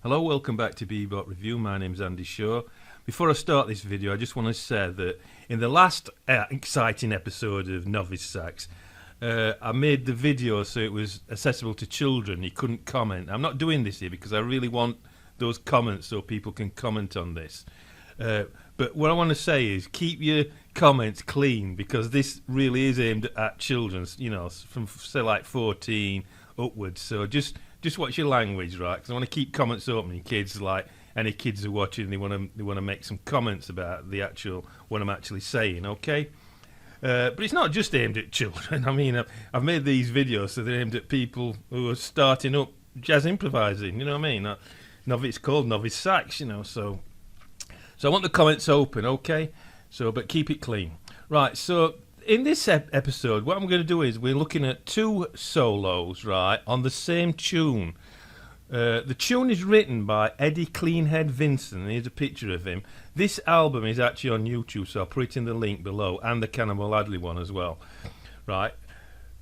Hello, welcome back to Bebop Review. My name's Andy Shaw. Before I start this video, I just want to say that in the last exciting episode of Novice Sax, I made the video so it was accessible to children. You couldn't comment. I'm not doing this here because I really want those comments so people can comment on this. But what I want to say is keep your comments clean, because this really is aimed at children, you know, from say like 14 upwards. So just watch your language, right? Because I want to keep comments open in kids, like any kids who are watching, they want to make some comments about the actual what I'm actually saying, okay? But it's not just aimed at children. I mean, I've made these videos so they're aimed at people who are starting up jazz improvising. You know what I mean? It's called Novice Sax, you know. So I want the comments open, okay? But keep it clean, right? So in this episode, what I'm going to do is we're looking at two solos, right, on the same tune. The tune is written by Eddie Cleanhead Vinson. Here's a picture of him. This album is actually on YouTube, so I'll put it in the link below, and the Cannonball Adderley one as well, right?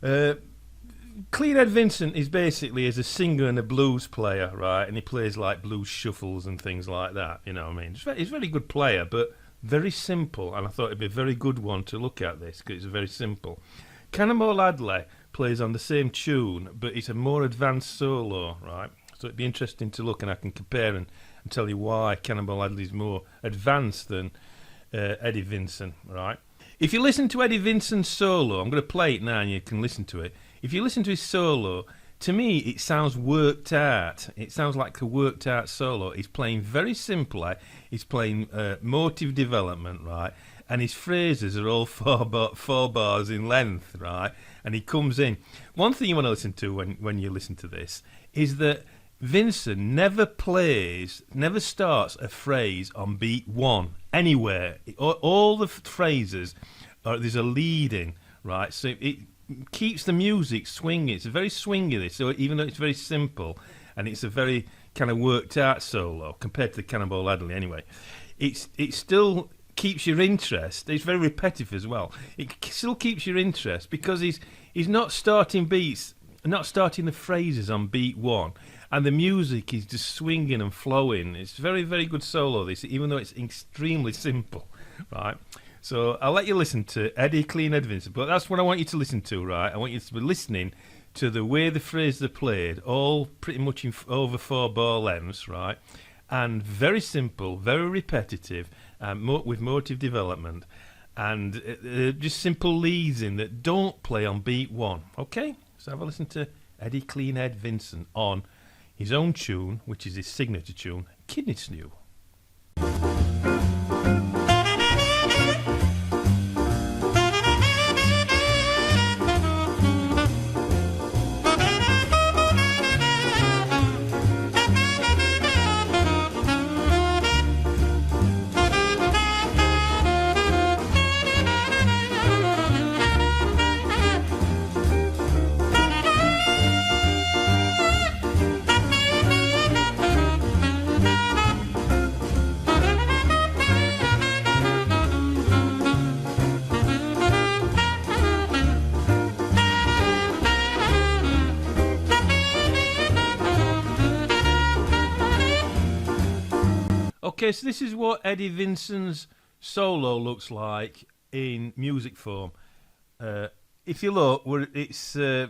Cleanhead Vinson is basically as a singer and a blues player, right? And he plays like blues shuffles and things like that, you know what I mean? He's a very good player, but very simple, and I thought it'd be a very good one to look at this, because it's very simple. Cannonball Adderley plays on the same tune, but it's a more advanced solo, right? So it'd be interesting to look, and I can compare and tell you why Cannonball Adderley is more advanced than Eddie Vinson, right? If you listen to Eddie Vinson's solo, I'm going to play it now and you can listen to it. If you listen to his solo, to me it sounds worked out. It sounds like a worked out solo. He's playing very simply. He's playing motive development, right? And his phrases are all four bars in length, right? And he comes in. One thing you want to listen to when you listen to this is that Vinson never starts a phrase on beat one anywhere. All the phrases, there's a lead in, right? So it keeps the music swinging. It's a very swingy, this. So even though it's very simple and it's a very kind of worked out solo compared to the Cannonball Adderley anyway, it still keeps your interest. It's very repetitive as well. It still keeps your interest because he's not starting beats, not starting the phrases on beat one, and the music is just swinging and flowing. It's very, very good solo, this, even though it's extremely simple, right? So I'll let you listen to Eddie Cleanhead Vinson, but that's what I want you to listen to, right? I want you to be listening to the way the phrases are played, all pretty much over 4 bar lengths, right? And very simple, very repetitive, with motive development, and just simple leads in that don't play on beat one, okay? So have a listen to Eddie Cleanhead Vinson on his own tune, which is his signature tune, Kidney Stew. Okay, so this is what Eddie Vinson's solo looks like in music form. If you look, it's a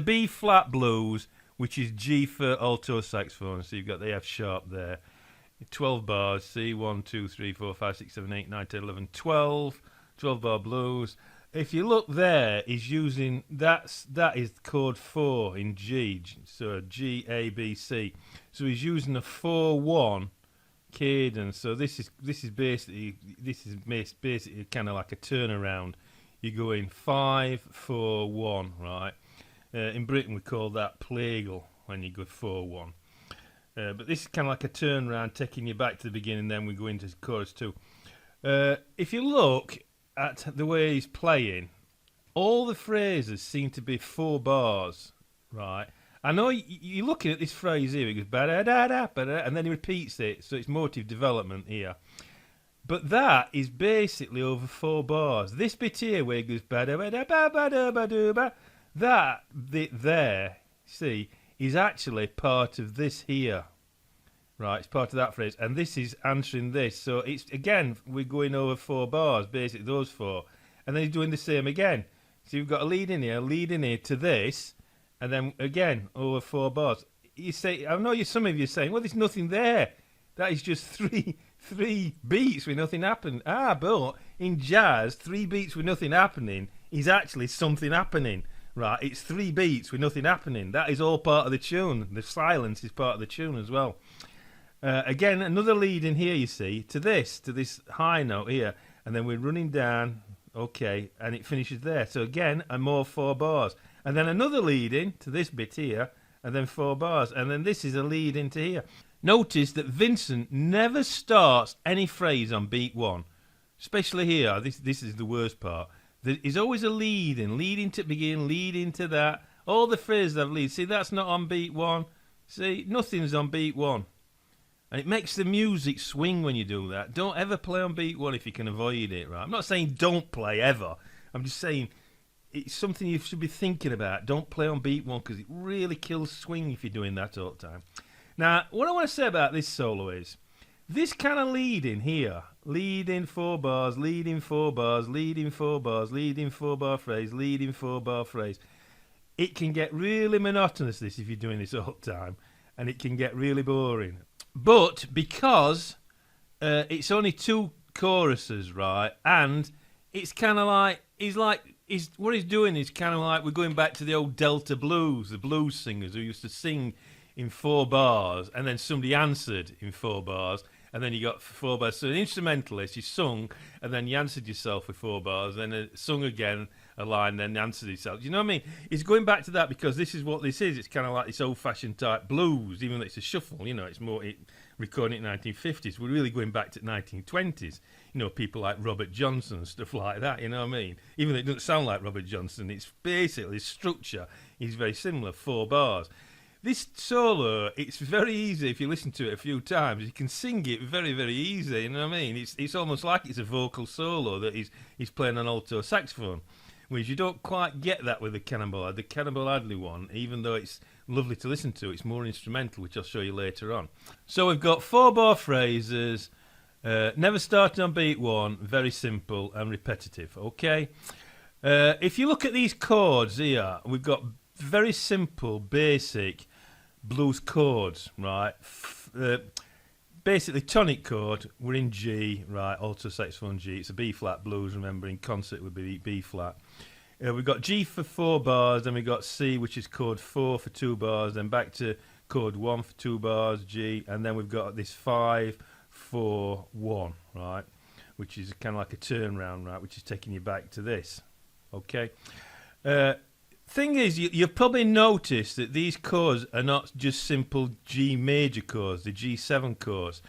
B flat blues, which is G for alto saxophone. So you've got the F sharp there. 12 bars, C, 1, 2, 3, 4, 5, 6, 7, 8, 9, 10, 11, 12. 12 bar blues. If you look there, he's using, that is chord 4 in G. So G, A, B, C. So he's using a 4-1 cadence. So this is basically kind of like a turnaround. You go in 5-4-1, right? In Britain we call that plagal when you go 4-1. But this is kind of like a turnaround, taking you back to the beginning. Then we go into chorus 2. If you look at the way he's playing, all the phrases seem to be 4 bars, right? I know you're looking at this phrase here. It goes ba-da-da-da, ba-da, and then he repeats it, so it's motive development here. But that is basically over 4 bars. This bit here where it goes ba-da-ba-da-ba-ba-da-ba-da-ba, that bit there, see, is actually part of this here. right? It's part of that phrase, and this is answering this. So it's again, we're going over 4 bars, basically those 4, and then he's doing the same again. So you've got a lead in here to this, and then again over 4 bars. You say, I know some of you are saying, well, there's nothing there. That is just three beats with nothing happening. But in jazz, 3 beats with nothing happening is actually something happening, right? It's 3 beats with nothing happening. That is all part of the tune. The silence is part of the tune as well. Again, another lead in here, you see, to this high note here, and then we're running down, okay, and it finishes there. So again, more 4 bars. And then another lead in to this bit here, and then 4 bars. And then this is a lead into here. Notice that Vinson never starts any phrase on beat 1, especially here. This is the worst part. There is always a lead in, lead into begin, lead into that. All the phrases have leads. See, that's not on beat 1. See, nothing's on beat 1. And it makes the music swing when you do that. Don't ever play on beat 1 if you can avoid it, right? I'm not saying don't play ever. I'm just saying it's something you should be thinking about. Don't play on beat 1 because it really kills swing if you're doing that all the time. Now, what I want to say about this solo is this kind of leading here, leading 4 bars, leading 4 bars, leading 4 bars, leading 4 bar phrase, leading 4 bar phrase. It can get really monotonous, this, if you're doing this all the time, and it can get really boring. But because it's only 2 choruses, right, and it's kind of like, what he's doing is kind of like we're going back to the old Delta blues, the blues singers who used to sing in 4 bars, and then somebody answered in 4 bars, and then you got 4 bars. So an instrumentalist, you sung, and then you answered yourself with 4 bars, then sung again a line, then answered yourself. You know what I mean? It's going back to that because this is what this is. It's kind of like this old-fashioned type blues, even though it's a shuffle. You know, it's more recording in 1950s. We're really going back to 1920s. You know, people like Robert Johnson and stuff like that. You know what I mean? Even though it doesn't sound like Robert Johnson, it's basically structure is very similar. 4 bars. This solo, it's very easy if you listen to it a few times. You can sing it very, very easy, you know what I mean? It's almost like it's a vocal solo that he's playing an alto saxophone, whereas you don't quite get that with the Cannonball Adderley one, even though it's lovely to listen to. It's more instrumental, which I'll show you later on. So we've got 4 bar phrases, never started on beat 1, very simple and repetitive, okay? If you look at these chords here, we've got very simple, basic blues chords, right? Basically, tonic chord, we're in G, right? Alto saxophone G. It's a B flat blues, remember, in concert would be B flat. We've got G for 4 bars, then we've got C, which is chord 4 for 2 bars, then back to chord 1 for 2 bars, G, and then we've got this 5, 4, 1, right? Which is kind of like a turnaround, right? Which is taking you back to this, okay? Thing is, you've probably noticed that these chords are not just simple G major chords, the G7 chords.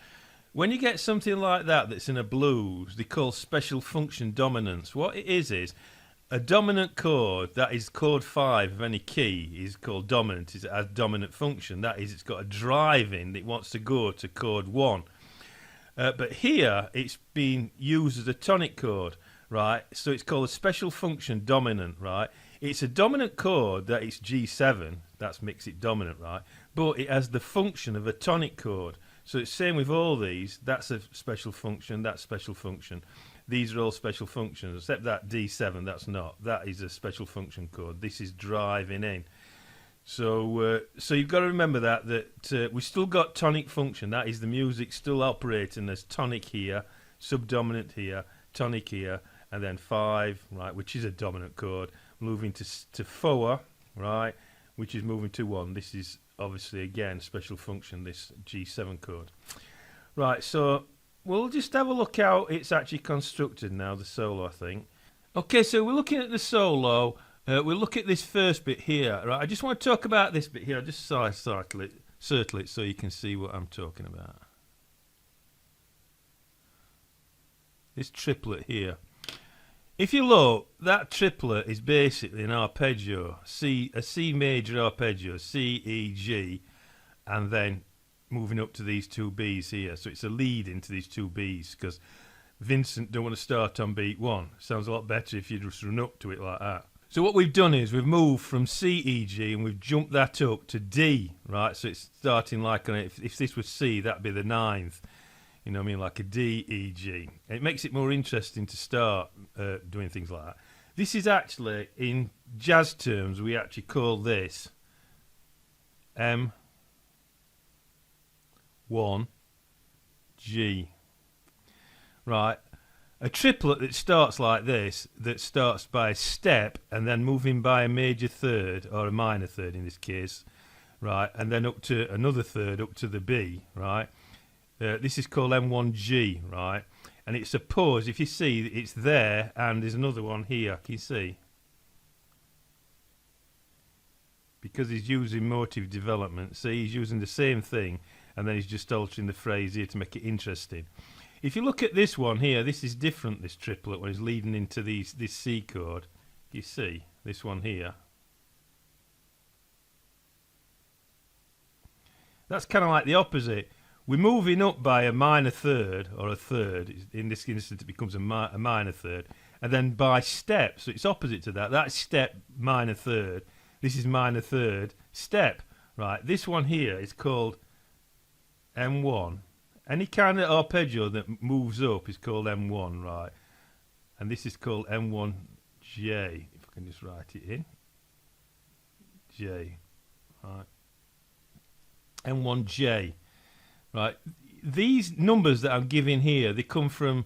When you get something like that that's in a blues, they call special function dominants. What it is a dominant chord, that is chord 5 of any key, is called dominant. It has dominant function. That is, it's got a drive in that wants to go to chord 1. But here, it's being used as a tonic chord, right? So it's called a special function dominant, right? It's a dominant chord that is G7, that makes it dominant, right? But it has the function of a tonic chord. So it's same with all these. That's a special function, that's special function. These are all special functions, except that D7, that's not. That is a special function chord. This is driving in. So you've got to remember that we still got tonic function. That is the music still operating as tonic here, subdominant here, tonic here, and then 5, right, which is a dominant chord. Moving to 4, right, which is moving to 1. This is obviously, again, special function, this G7 chord. Right, so we'll just have a look how it's actually constructed now, the solo, I think. Okay, so we're looking at the solo. We'll look at this first bit here, right? I just want to talk about this bit here. I'll just circle it so you can see what I'm talking about. This triplet here. If you look, that triplet is basically an arpeggio, a C major arpeggio, C, E, G, and then moving up to these 2 Bs here. So it's a lead into these 2 Bs, because Vincent don't want to start on beat 1. Sounds a lot better if you just run up to it like that. So what we've done is we've moved from C, E, G, and we've jumped that up to D, right? So it's starting like, if this was C, that'd be the ninth. You know what I mean? Like a D, E, G. It makes it more interesting to start doing things like that. This is actually, in jazz terms, we actually call this M1, G. Right? A triplet that starts like this, that starts by a step and then moving by a major third, or a minor third in this case, right, and then up to another third, up to the B, right? This is called M1G, right? And it's a pause. If you see, it's there, and there's another one here. Can you see? Because he's using motive development. See, he's using the same thing, and then he's just altering the phrase here to make it interesting. If you look at this one here, this is different, this triplet, when it's leading into this C chord. You see, this one here. That's kind of like the opposite. We're moving up by a minor third, or a third. In this instance, it becomes a minor third. And then by step, so it's opposite to that. That's step, minor third. This is minor third, step. Right, this one here is called M1. Any kind of arpeggio that moves up is called M1, right? And this is called M1J, if I can just write it in. J, right? M1J, right? These numbers that I'm giving here, they come from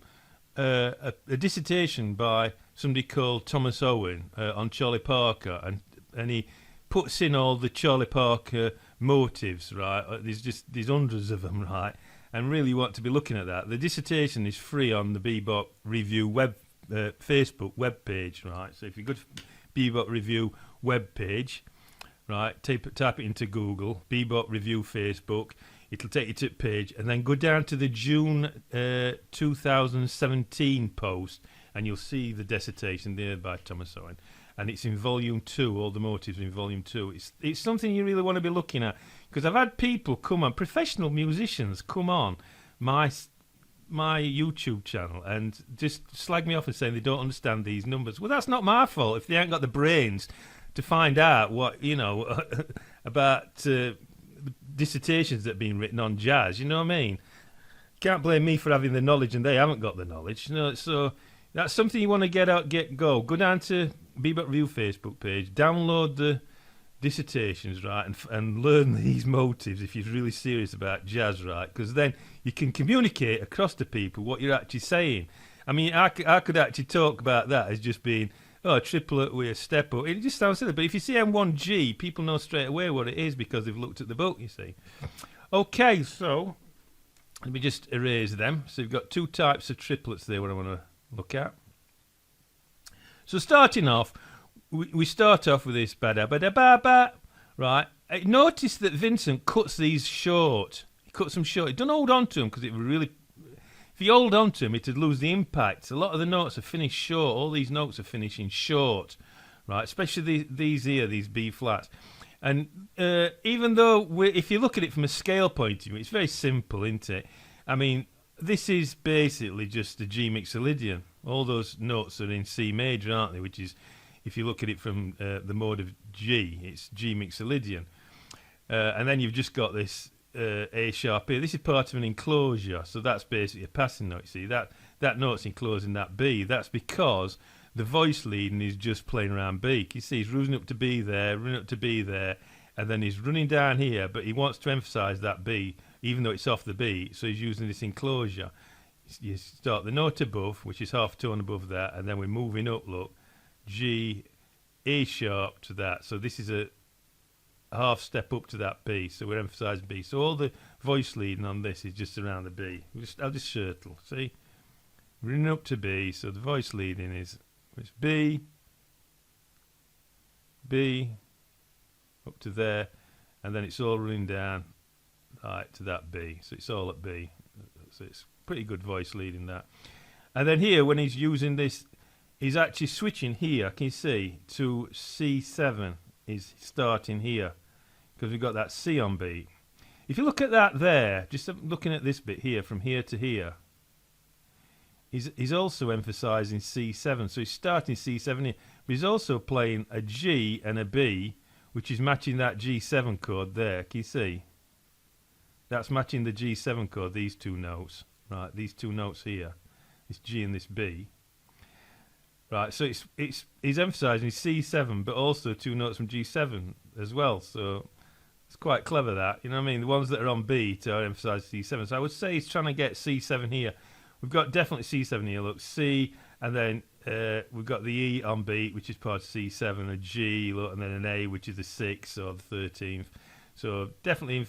a dissertation by somebody called Thomas Owen on Charlie Parker, and he puts in all the Charlie Parker motives, right? There's hundreds of them, right? And really you want to be looking at that. The dissertation is free on the Bebop Review Facebook web page, right? So if you go to Bebop Review web page, right, type it into Google, Bebop Review Facebook, it'll take you to the page, and then go down to the June 2017 post, and you'll see the dissertation there by Thomas Owen. And it's in volume 2, all the motives are in volume 2. It's something you really want to be looking at, because I've had people come on, professional musicians come on my YouTube channel and just slag me off and saying they don't understand these numbers. Well, that's not my fault if they ain't got the brains to find out what, you know, about dissertations that have been written on jazz, you know what I mean? Can't blame me for having the knowledge and they haven't got the knowledge, you know. So that's something you want to go down to Bebop Review Facebook page, download the dissertations, right, and learn these motives if you're really serious about jazz, right, because then you can communicate across to people what you're actually saying. I mean, I could actually talk about that as just being, a triplet with a step up. It just sounds silly, but if you see M1G, people know straight away what it is because they've looked at the book, you see. Okay, so let me just erase them. So you've got two types of triplets there what I want to look at. So starting off, we start off with this ba-da-ba-da-ba-ba, right? Notice that Vinson cuts these short. He cuts them short. He don't hold on to them because it would really... If you hold on to them, it'd lose the impact. A lot of the notes are finished short. All these notes are finishing short, right? Especially these here, these B flats. And even though, if you look at it from a scale point of view, it's very simple, isn't it? I mean, this is basically just a G mixolydian. All those notes are in C major, aren't they? Which is, if you look at it from the mode of G, it's G mixolydian. And then you've just got this A sharp here. This is part of an enclosure, so that's basically a passing note. You see, that note's enclosing that B. That's because the voice leading is just playing around B. You see, he's running up to B there, running up to B there, and then he's running down here, but he wants to emphasise that B, even though it's off the B, so he's using this enclosure. You start the note above, which is half tone above that, and then we're moving up, look, G, A sharp to that. So this is a half step up to that B, so we're emphasising B. So all the voice leading on this is just around the B. I'll just shirtle, see? Running up to B, so the voice leading is it's B, B, up to there, and then it's all running down right to that B. So it's all at B. So it's pretty good voice leading that. And then here, when he's using this, he's actually switching here, can you see, to C7. He's starting here, because we've got that C on B. If you look at that there, just looking at this bit here, from here to here, he's also emphasising C7. So he's starting C7 here, but he's also playing a G and a B, which is matching that G7 chord there. Can you see? That's matching the G7 chord, these two notes, right? These two notes here, this G and this B. Right, so he's emphasising C7, but also two notes from G7 as well. So it's quite clever that, you know what I mean? The ones that are on beat are emphasised C7. So I would say he's trying to get C7 here. We've got definitely C7 here. Look, C, and then we've got the E on beat, which is part of C7, a G, look, and then an A, which is the 6th or the 13th. So definitely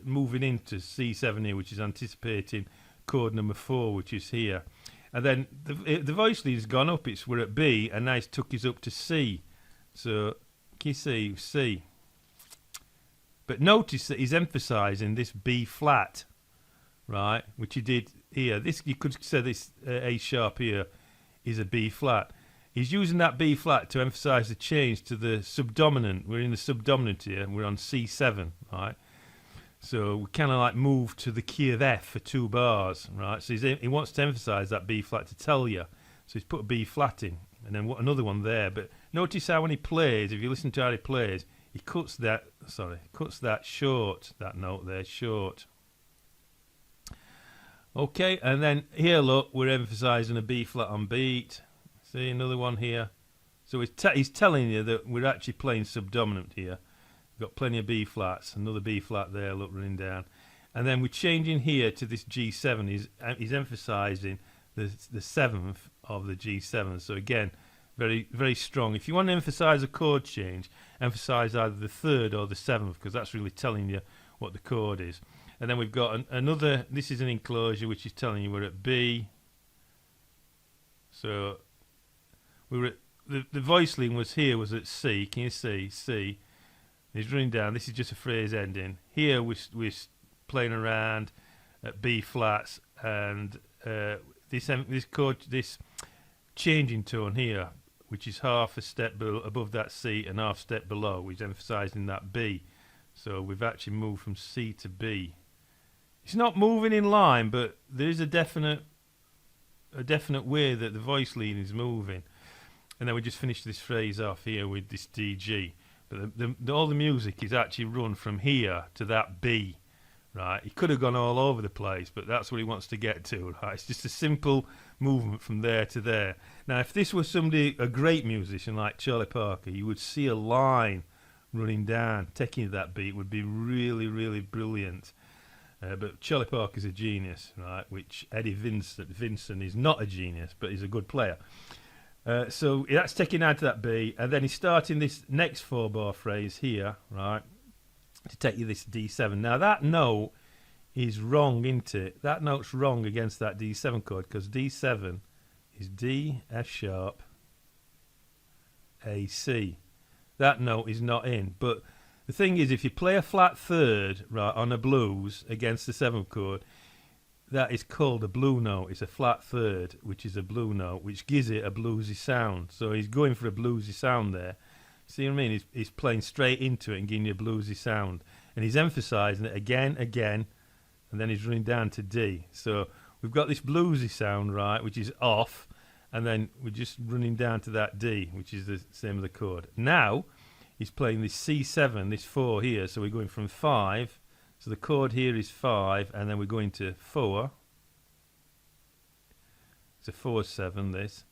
moving into C7 here, which is anticipating chord number 4, which is here. And then the voice lead's gone up. We're at B, and now it's took us up to C. So can you see C? But notice that he's emphasising this B flat, right? Which he did here. This, you could say this A sharp here is a B flat. He's using that B flat to emphasise the change to the subdominant. We're in the subdominant here. We're on C7, right? So we kind of like move to the key of F for 2 bars, right? So he wants to emphasise that B flat to tell you. So he's put a B flat in, and then another one there. But notice how when he plays, if you listen to how he plays, he cuts that short, that note there, short. Okay, and then here, look, we're emphasising a B flat on beat. See, another one here. So he's telling you that we're actually playing subdominant here. We've got plenty of B flats, another B flat there, look, running down. And then we're changing here to this G7. He's emphasising the 7th of the G7. So again, very, very strong. If you want to emphasise a chord change, emphasise either the 3rd or the 7th, because that's really telling you what the chord is. And then we've got another, this is an enclosure, which is telling you we're at B. So we were at, the voice line was at C. Can you see? C. He's running down. This is just a phrase ending. Here we're playing around at B flats, and this chord, this changing tone here, which is half a step above that C and half step below, which is emphasising that B. So we've actually moved from C to B. It's not moving in line, but there is a definite way that the voice line is moving. And then we just finish this phrase off here with this DG. But all the music is actually run from here to that B, right? He could have gone all over the place, but that's what he wants to get to, right? It's just a simple movement from there to there. Now, if this was a great musician like Charlie Parker, you would see a line running down, taking that beat would be really, really brilliant. But Charlie Parker's a genius, right? Which Eddie Vinson is not a genius, but he's a good player. So that's taking out to that B, and then he's starting this next 4-bar phrase here, right, to take you this D7. Now that note is wrong, isn't it? That note's wrong against that D7 chord, because D7 is D, F sharp, A, C. That note is not in. But the thing is, if you play a flat 3rd, right, on a blues against the 7th chord, that is called a blue note. It's a flat 3rd, which is a blue note, which gives it a bluesy sound. So he's going for a bluesy sound there. See what I mean? He's playing straight into it and giving you a bluesy sound. And he's emphasising it again, and then he's running down to D. So we've got this bluesy sound, right, which is off, and then we're just running down to that D, which is the same as the chord. Now he's playing this C7, this 4 here, so we're going from 5. So the chord here is 5, and then we're going to 4. It's a 4/7. This.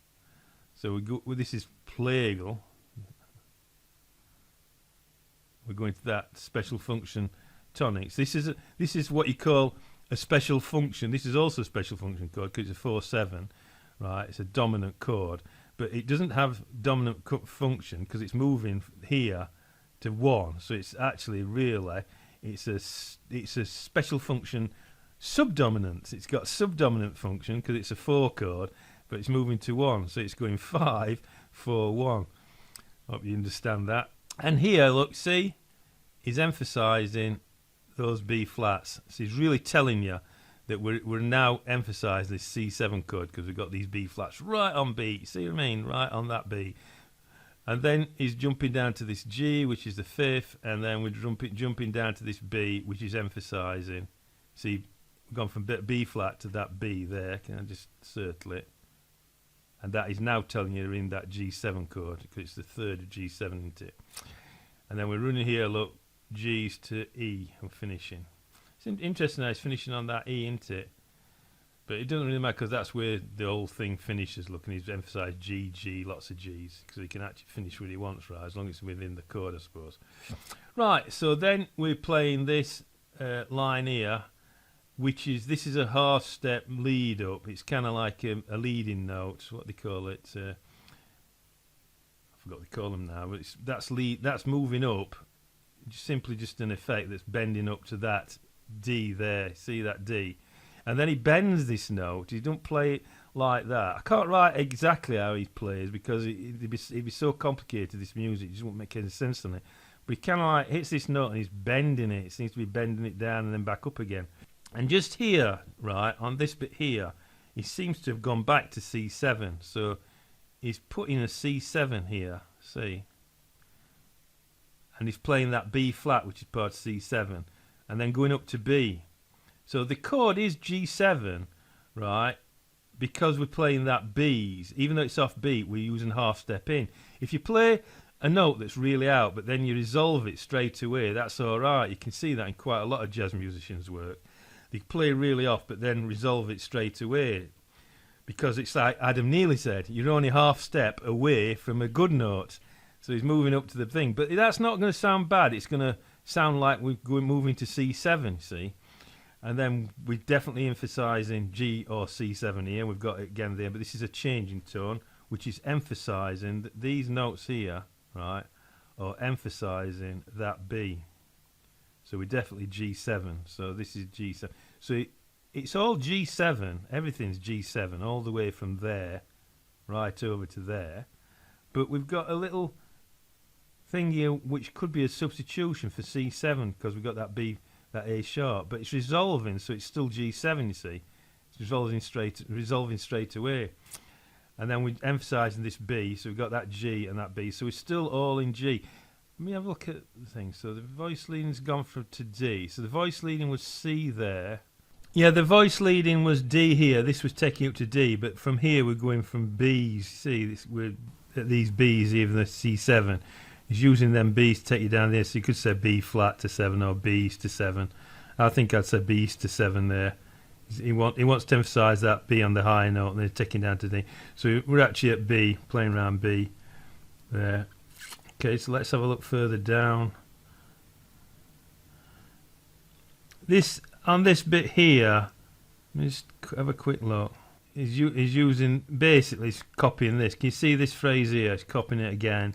So this is plagal. We're going to that special function tonics. This is what you call a special function. This is also a special function chord because it's a 4/7, right? It's a dominant chord, but it doesn't have dominant function because it's moving here to 1. So it's actually really. It's a special function subdominant. It's got subdominant function because it's a 4 chord, but it's moving to 1. So it's going 5, 4, 1. Hope you understand that. And here, look, see, he's emphasising those B flats. So he's really telling you that we're now emphasising this C7 chord because we've got these B flats right on B. See what I mean? Right on that B. And then he's jumping down to this G, which is the 5th, and then we're jumping down to this B, which is emphasising. See, we've gone from B flat to that B there. Can I just circle it? and that is now telling you you're in that G7 chord, because it's the third of G7, isn't it? And then we're running here, look, G's to E, and finishing. It's interesting how it's finishing on that E, isn't it? But it doesn't really matter, because that's where the whole thing finishes, look, and he's emphasised G, G, lots of G's, because he can actually finish where he wants, right, as long as it's within the chord, I suppose. Right, so then we're playing this line here, which is, this is a half step lead up. It's kind of like a leading note, what they call it. I forgot what they call them now, but that's moving up, simply just an effect that's bending up to that D there. See that D? And then he bends this note. He don't play it like that. I can't write exactly how he plays, because it'd be so complicated, this music. It just won't make any sense on it. But he kind of like hits this note and he's bending it. He seems to be bending it down and then back up again. And just here, right, on this bit here, he seems to have gone back to C7. So he's putting a C7 here, see? And he's playing that B flat, which is part of C7, and then going up to B. So the chord is G7, right, because we're playing that B's. Even though it's off beat, we're using half step in. If you play a note that's really out, but then you resolve it straight away, that's all right. You can see that in quite a lot of jazz musicians' work. They play really off, but then resolve it straight away. Because it's like Adam Neely said, you're only half step away from a good note. So he's moving up to the thing. But that's not going to sound bad. It's going to sound like we're moving to C7, see? And then we're definitely emphasising G or C7 here. We've got it again there, but this is a change in tone, which is emphasising that these notes here, right, are emphasising that B. So we're definitely G7. So this is G7. So it's all G7. Everything's G7, all the way from there right over to there. But we've got a little thing here which could be a substitution for C7, because we've got that B, that A sharp, but it's resolving, so it's still G7, you see. It's resolving straight away. And then we're emphasising this B, so we've got that G and that B, so we're still all in G. Let me have a look at the thing. So the voice leading's gone from to D. So the voice leading was C there. Yeah, the voice leading was D here. This was taking up to D, but from here we're going from B's. See, we're at these B's, even the C7. He's using them B's to take you down there, so you could say B flat to 7 or B's to 7. I think I'd say B's to 7 there. He wants to emphasise that B on the high note and then taking down to D. So we're actually at B, playing around B there. Okay, so let's have a look further down. On this bit here, let me just have a quick look. He's using, basically, he's copying this. Can you see this phrase here? He's copying it again.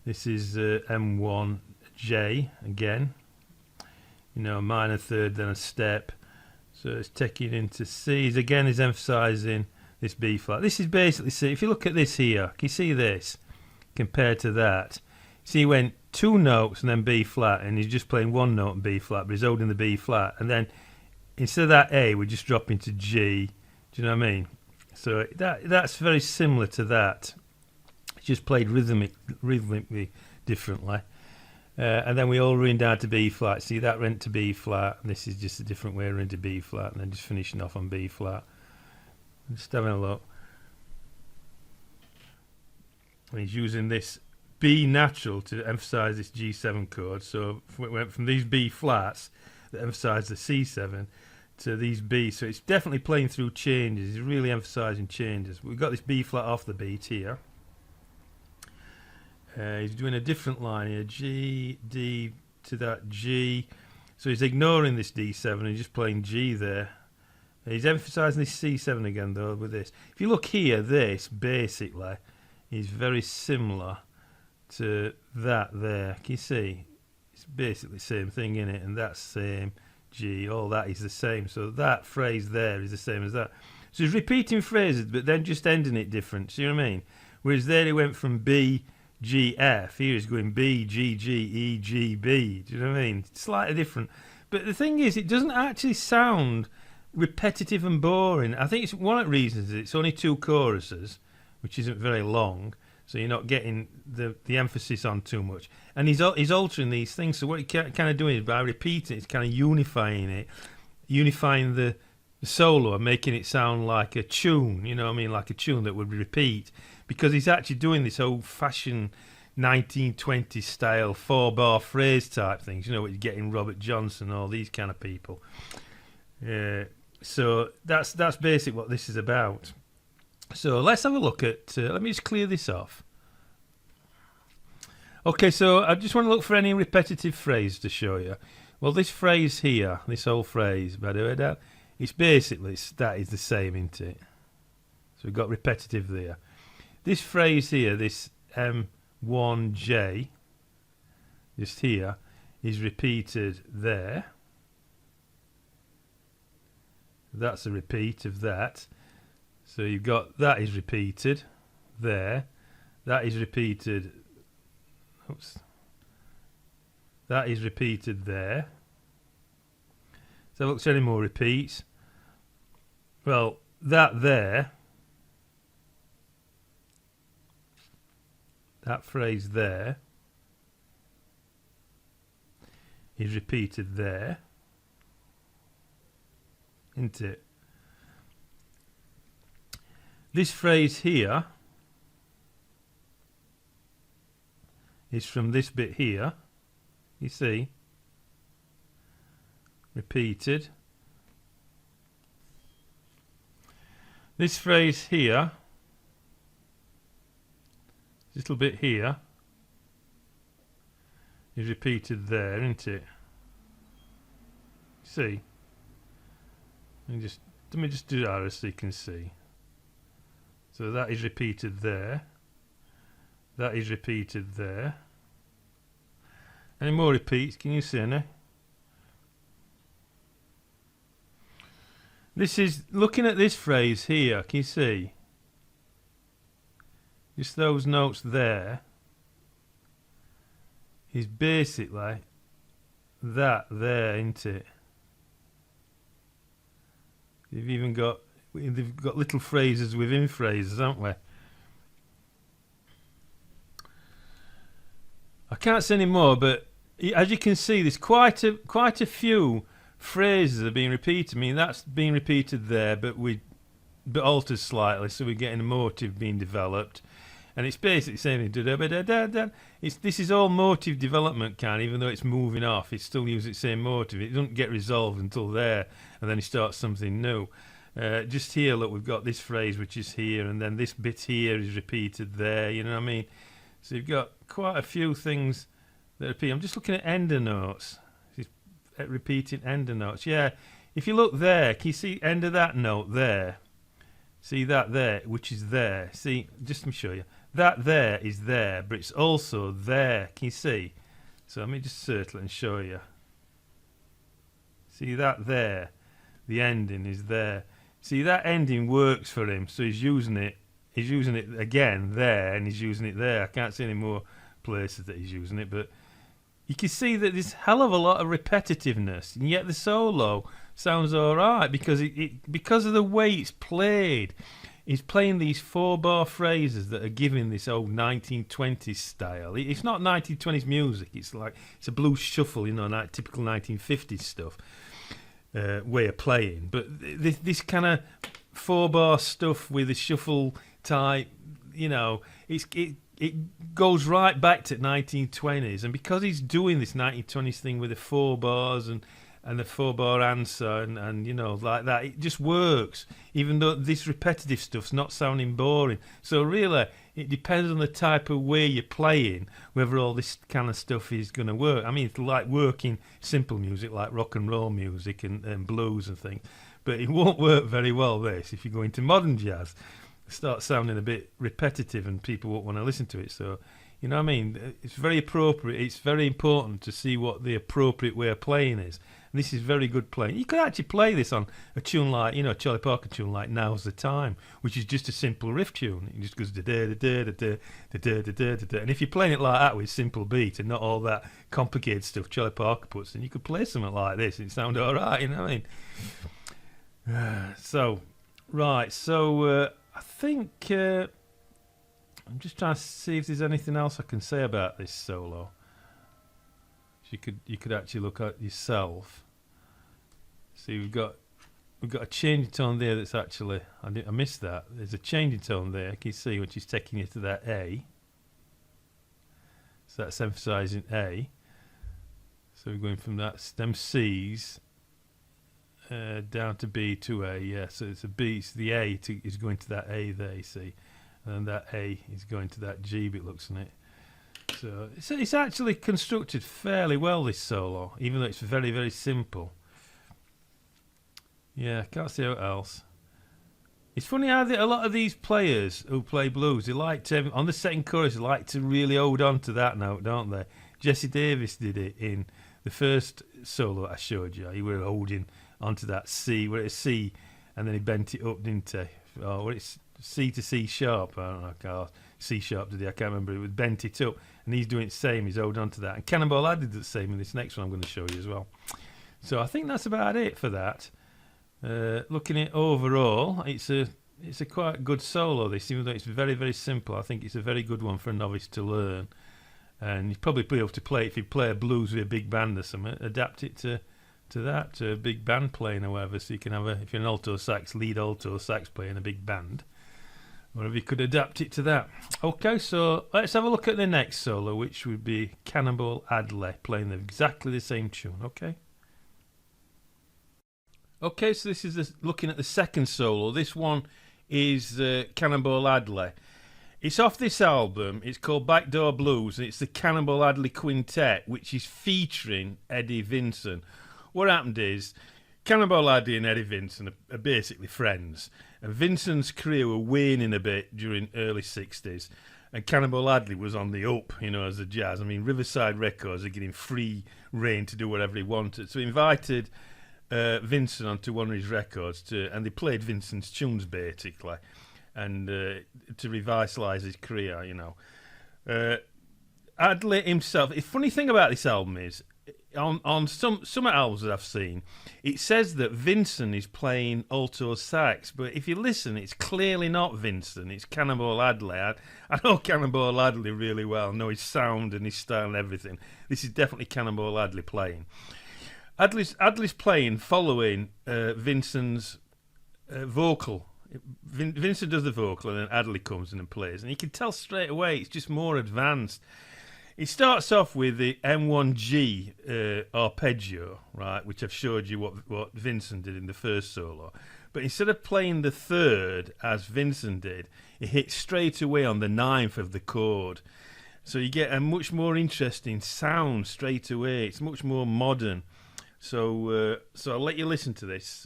This is M1J again. You know, minor third, then a step. So it's taking into C's. Again, he's emphasising this B flat. This is basically C. If you look at this here, can you see this compared to that? See, he went two notes and then B flat, and he's just playing one note and B flat, but he's holding the B flat. And then instead of that A, we're just dropping to G. Do you know what I mean? So that's very similar to that. Just played rhythmically differently, and then we all run down to B flat. See, that went to B flat, and this is just a different way of into B flat, and then just finishing off on B flat. Just having a look. And he's using this B natural to emphasise this G7 chord. So it went from these B flats that emphasise the C7 to these B. So it's definitely playing through changes. He's really emphasising changes. We've got this B flat off the beat here. He's doing a different line here, G, D to that G. So he's ignoring this D7 and just playing G there. He's emphasising this C7 again, though, with this. If you look here, this, basically, is very similar to that there. Can you see? It's basically the same thing, in it, and that's same, G, all that is the same. So that phrase there is the same as that. So he's repeating phrases, but then just ending it different. See what I mean? Whereas there he went from B, G, F. Here he's going B, G, G, E, G, B. Do you know what I mean? It's slightly different. But the thing is, it doesn't actually sound repetitive and boring. I think it's one of the reasons it's only two choruses, which isn't very long, so you're not getting the emphasis on too much. And he's altering these things. So what he kind of doing is by repeating, it's kind of unifying it, unifying the the solo and making it sound like a tune, you know what I mean, like a tune that would repeat, because he's actually doing this old-fashioned 1920s style 4-bar phrase type things, you know, what you get in Robert Johnson, all these kind of people. So that's basically what this is about. So let's have a look at, let me just clear this off. Okay, so I just want to look for any repetitive phrase to show you. Well, this phrase here, this whole phrase, it's basically, that is the same, isn't it? So we've got repetitive there. This phrase here, this M1J, just here, is repeated there. That's a repeat of that. So you've got, that is repeated there. That is repeated. Oops. That is repeated there. So look, any more repeats. Well, that there, that phrase there, is repeated there, isn't it? This phrase here is from this bit here, you see, repeated. This phrase here, this little bit here, is repeated there, isn't it? See? Let me just do that so you can see. So that is repeated there. That is repeated there. Any more repeats? Can you see any? This is, looking at this phrase here, can you see? Just those notes there is basically that there, isn't it? They've even got, they've got little phrases within phrases, haven't we? I can't say any more, but as you can see, there's quite a few phrases are being repeated. I mean, that's being repeated there, but altered slightly, so we're getting a motive being developed, and it's basically saying this is all motive development kind. Even though it's moving off, it still uses the same motive. It doesn't get resolved until there, and then it starts something new. Just here, look, we've got this phrase which is here, and then this bit here is repeated there. You know what I mean? So you've got quite a few things that repeat. I'm just looking at ender notes. At repeating ender notes. Yeah, if you look there, can you see end of that note there? See that there, which is there. See, just let me show you. That there is there, but it's also there. Can you see? So let me just circle it and show you. See that there? The ending is there. See, that ending works for him, so he's using it. He's using it again there, and he's using it there. I can't see any more places that he's using it, but you can see that there's a hell of a lot of repetitiveness, and yet the solo sounds alright because because of the way it's played. He's playing these 4-bar phrases that are giving this old 1920s style. It's not 1920s music. It's like it's a blues shuffle, you know, like typical 1950s stuff way of playing. But this kind of 4-bar stuff with a shuffle type, you know, it goes right back to 1920s, and because he's doing this 1920s thing with the 4 bars and the 4-bar answer and you know, like that, it just works, even though this repetitive stuff's not sounding boring. So really, it depends on the type of way you're playing, whether all this kind of stuff is going to work. I mean, it's like working simple music like rock and roll music and blues and things, but it won't work very well, this, if you go into modern jazz. Start sounding a bit repetitive and people won't want to listen to it. So, you know what I mean? It's very appropriate. It's very important to see what the appropriate way of playing is. And this is very good playing. You could actually play this on a tune like, you know, a Charlie Parker tune like Now's the Time, which is just a simple riff tune. It just goes da-da-da-da-da-da-da-da-da-da. And if you're playing it like that with simple beat and not all that complicated stuff Charlie Parker puts in, you could play something like this and it sound all right, you know what I mean? So, I think I'm just trying to see if there's anything else I can say about this solo. You could actually look at yourself. See, we've got we've got a changing tone there that's actually, I missed that. There's a changing tone there, can you see, which is taking you to that A. So that's emphasising A. So we're going from them C's down to B to A, yeah. So it's a B, so the A is going to that A there, you see. And then that A is going to that G, but it looks in it. So it's actually constructed fairly well, this solo, even though it's very, very simple. Yeah, can't see what else. It's funny how a lot of these players who play blues, they like to, on the second chorus, they like to really hold on to that note, don't they? Jesse Davis did it in the first solo I showed you. He were holding onto that C, where it's C, and then he bent it up, didn't he? Oh, where it's C to C sharp, I don't know, C sharp did he? I can't remember. It was bent it up, and he's doing the same. He's holding on to that. And Cannonball Adderley did the same in this next one I'm going to show you as well. So I think that's about it for that. Looking at overall, it's a quite good solo, this, even though it's very, very simple. I think it's a very good one for a novice to learn, and you'd probably be able to play it if you play a blues with a big band or something. Adapt it to a big band playing or whatever, so you can have if you're an alto sax, lead alto sax player in a big band, whatever, you could adapt it to that. Okay, so let's have a look at the next solo, which would be Cannonball Adderley playing exactly the same tune. Okay, so this is looking at the second solo. This one is Cannonball Adderley. It's off this album. It's called Backdoor Blues, and it's the Cannonball Adderley Quintet, which is featuring Eddie Vinson. What happened is, Cannonball Adderley and Eddie Vinson are basically friends, and Vinson's career were waning a bit during early 60s, and Cannonball Adderley was on the up, as a jazz. I mean, Riverside Records are getting free reign to do whatever he wanted, so he invited Vinson onto one of his records and they played Vinson's tunes basically, and to revitalise his career, Adderley himself. The funny thing about this album is, on some albums that I've seen, it says that Vinson is playing alto sax, but if you listen, it's clearly not Vinson. It's Cannonball Adderley. I know Cannonball Adderley really well. I know his sound and his style and everything. This is definitely Cannonball Adderley playing. Adderley's playing following Vinson's vocal. Vinson does the vocal, and then Adderley comes in and plays, and you can tell straight away it's just more advanced. It starts off with the M1G arpeggio, right, which I've showed you what Vinson did in the first solo. But instead of playing the third as Vinson did, it hits straight away on the ninth of the chord. So you get a much more interesting sound straight away. It's much more modern. So I'll let you listen to this.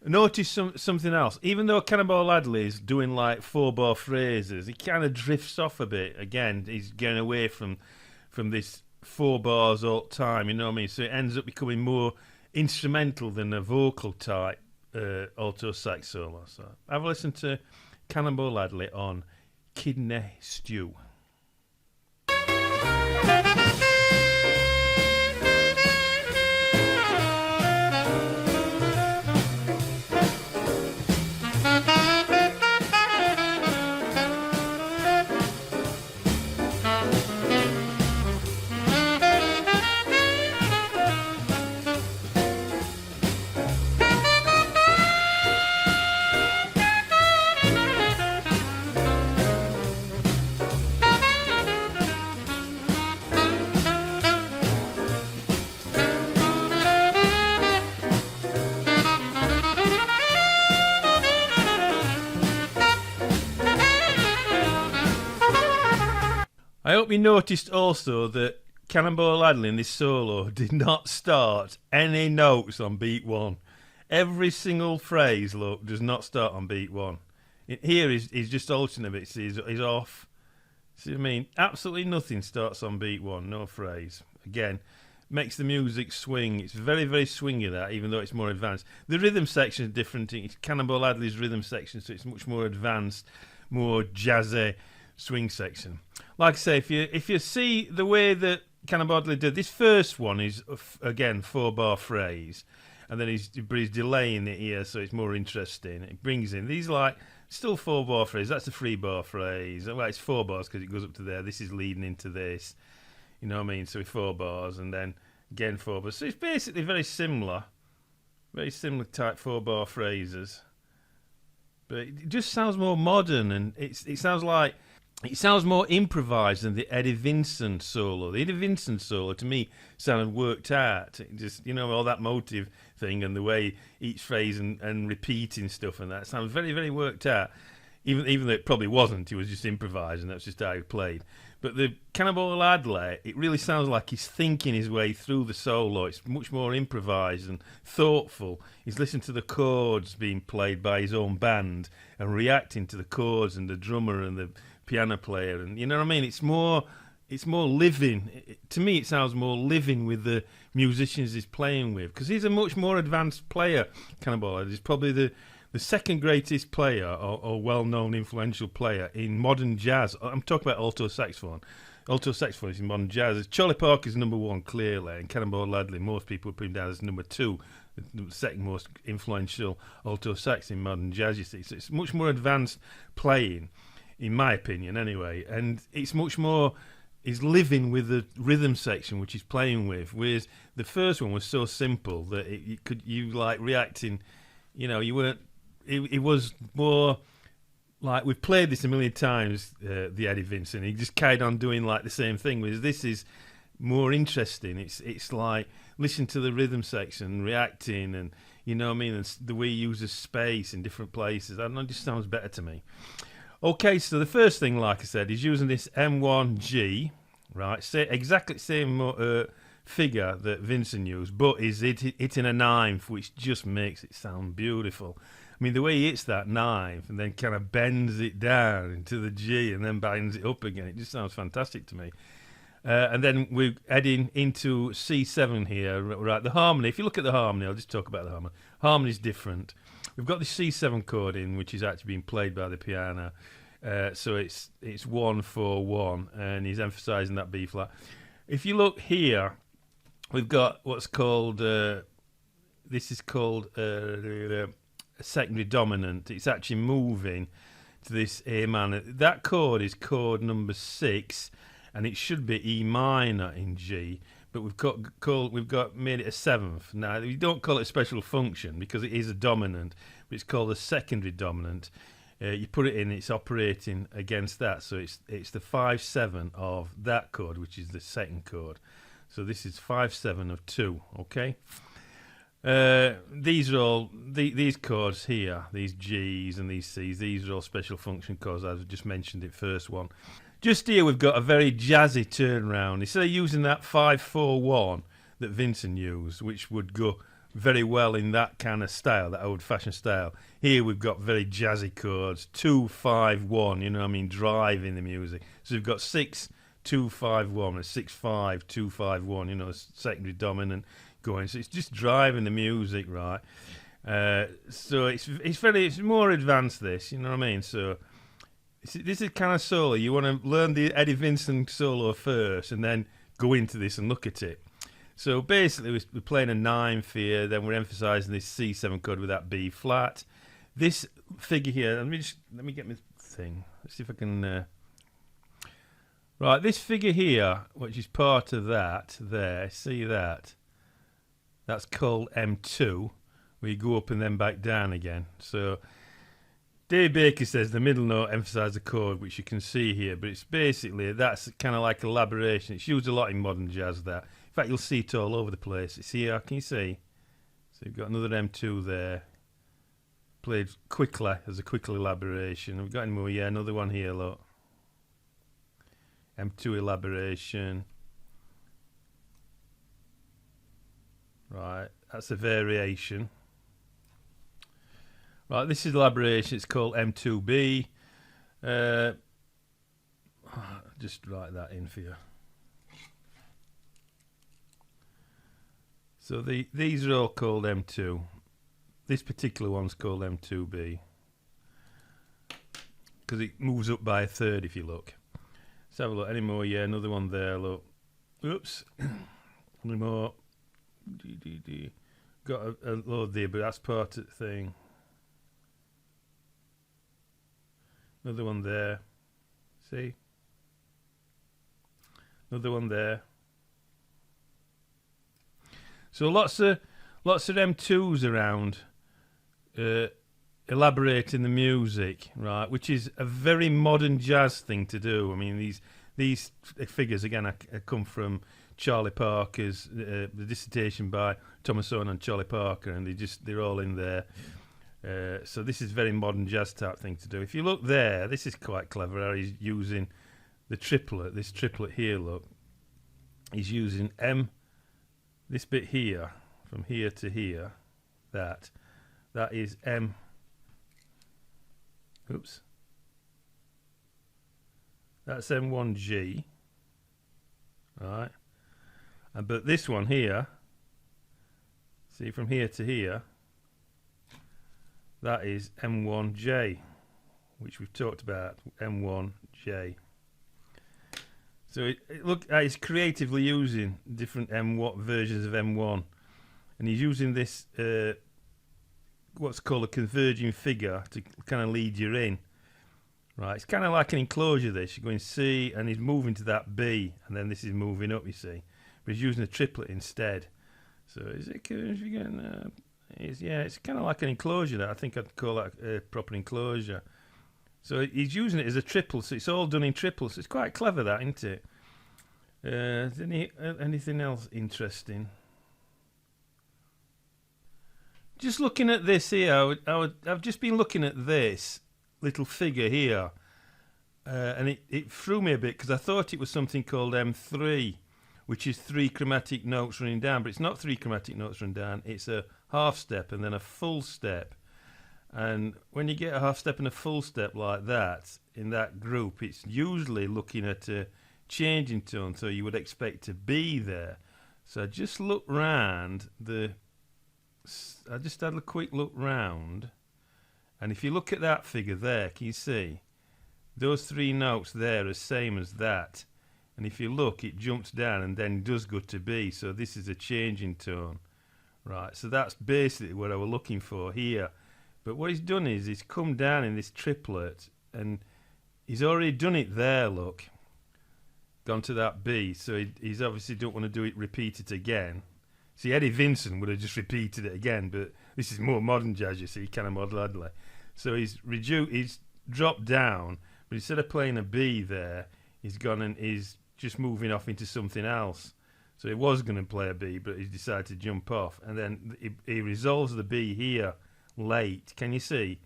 Notice something else. Even though Cannonball Adderley is doing like 4-bar phrases, he kind of drifts off a bit. Again, he's getting away from this 4 bars all the time, you know what I mean? So it ends up becoming more instrumental than a vocal type alto sax solo. So have a listen to Cannonball Adderley on Kidney Stew. I hope you noticed also that Cannonball Adderley in this solo did not start any notes on beat 1. Every single phrase, look, does not start on beat 1. Here he's just alternate bits. He's off. See what I mean? Absolutely nothing starts on beat 1. No phrase. Again, makes the music swing. It's very, very swingy, that, even though it's more advanced. The rhythm section is different. It's Cannonball Adderley's rhythm section, so it's much more advanced, more jazzy swing section. Like I say, if you see the way that Cannonball Adderley did, this first one is, again, 4-bar phrase, and then he's delaying it here, so it's more interesting. It brings in these, like, still 4-bar phrase. That's a 3-bar phrase. Well, it's 4 bars because it goes up to there. This is leading into this. You know what I mean? So 4 bars, and then again 4 bars. So it's basically very similar very similar type 4-bar phrases, but it just sounds more modern, and it sounds more improvised than the Eddie Vinson solo. The Eddie Vinson solo, to me, sounded worked out. It just, all that motive thing and the way each phrase and repeating stuff and that sounds very, very worked out. Even though it probably wasn't, he was just improvising. That's just how he played. But the Cannonball Adderley, it really sounds like he's thinking his way through the solo. It's much more improvised and thoughtful. He's listening to the chords being played by his own band and reacting to the chords and the drummer and the piano player, and you know what I mean. It's more living. To me, it sounds more living with the musicians he's playing with, because he's a much more advanced player. Cannonball Adderley is probably the second greatest player or well-known influential player in modern jazz. I'm talking about alto saxophone. Alto saxophone is in modern jazz. Charlie Parker's number one, clearly, and Cannonball Adderley, most people put him down as number two, the second most influential alto sax in modern jazz, you see. So it's much more advanced playing, in my opinion, anyway. And it's much more, he's living with the rhythm section which he's playing with. Whereas the first one was so simple that you like reacting, you weren't. It was more like, we've played this a million times, the Eddie Vinson. He just carried on doing like the same thing. Whereas this is more interesting. It's like listen to the rhythm section, reacting, and you know what I mean, and the way he uses space in different places. I don't know, it just sounds better to me. Okay, so the first thing, like I said, is using this M1G, right? Exactly the same figure that Vinson used, but is hitting a ninth, which just makes it sound beautiful. I mean, the way he hits that ninth and then kind of bends it down into the G and then bends it up again, it just sounds fantastic to me. And then we're heading into C7 here, right? The harmony, if you look at the harmony, I'll just talk about the harmony. Harmony's different. We've got the C7 chord in, which is actually being played by the piano. So it's 1-4-1, and he's emphasising that B flat. If you look here, we've got what's called, this is called a secondary dominant. It's actually moving to this A minor. That chord is chord number 6, and it should be E minor in G, but we've made it a 7th. Now, we don't call it a special function because it is a dominant, but it's called a secondary dominant. You put it in, it's operating against that, so it's the 5-7 of that chord, which is the second chord. So this is 5-7 of 2, okay? These are all these chords here, these G's and these C's. These are all special function chords. I've just mentioned it first one. Just here, we've got a very jazzy turnaround. Instead of using that 5-4-1 that Vinson used, which would go very well in that kind of style, that old-fashioned style. Here we've got very jazzy chords, 2-5-1. You know what I mean, driving the music. So we've got 6-2-5-1, a 6-5, 2-5-1. You know, secondary dominant. Going, so it's just driving the music, right? So it's more advanced, this, you know what I mean? So this is kind of solo. You want to learn the Eddie Vinson solo first, and then go into this and look at it. So basically, we're playing a ninth here, then we're emphasising this C7 chord with that B flat. This figure here, let me get my thing. Let's see if I can. Right, this figure here, which is part of that there. See that? That's called M2, where you go up and then back down again. So Dave Baker says the middle note emphasises the chord, which you can see here, but it's basically, that's kind of like elaboration. It's used a lot in modern jazz, that. In fact, you'll see it all over the place. It's here, can you see? So you've got another M2 there, played quickly as a quick elaboration. We've got any more, yeah, another one here, look. M2 elaboration. Right, that's a variation. Right, this is elaboration. It's called M2B. Just write that in for you. So these are all called M2. This particular one's called M2B because it moves up by a third if you look. Let's have a look. Any more? Yeah, another one there. Look. Oops. Any more? Got a load there, but that's part of the thing. Another one there. See? Another one there. So lots of lots of M2s around, elaborating the music, right? Which is a very modern jazz thing to do. I mean, these figures again come from Charlie Parker's the dissertation by Thomas Owen and Charlie Parker, and they're all in there. So this is very modern jazz type thing to do. If you look there, this is quite clever. How he's using the triplet, this triplet here. Look, he's using M, this bit here, from here to here. That is M. Oops. That's M1G. Right. But this one here, see from here to here, that is M1J, which we've talked about, M1J. So look, he's creatively using different versions of M1, and he's using this what's called a converging figure to kind of lead you in. Right, it's kind of like an enclosure. This you're going C, and he's moving to that B, and then this is moving up. You see, but he's using a triplet instead. So is it? If you're getting, it's kind of like an enclosure. That I think I'd call that a proper enclosure. So he's using it as a triple. So it's all done in triples. So it's quite clever, that, isn't it? Is anything else interesting? Just looking at this here, I've just been looking at this little figure here, and it threw me a bit because I thought it was something called M3, which is 3 chromatic notes running down, but it's not 3 chromatic notes running down. It's a half step and then a full step. And when you get a half step and a full step like that in that group, it's usually looking at a changing tone, so you would expect to be there. So I just look round I just had a quick look round, and if you look at that figure there, can you see those 3 notes there are the same as that? And if you look, it jumps down and then does go to B. So this is a changing tone, right? So that's basically what I was looking for here. But what he's done is he's come down in this triplet, and he's already done it there. Look, gone to that B. So he's obviously don't want to do it, repeat it again. See, Eddie Vinson would have just repeated it again, but this is more modern jazz, you see, Cannonball Adderley. So he's dropped down, but instead of playing a B there, he's gone and he's just moving off into something else. So he was going to play a B, but he's decided to jump off, and then he resolves the B here late. Can you see?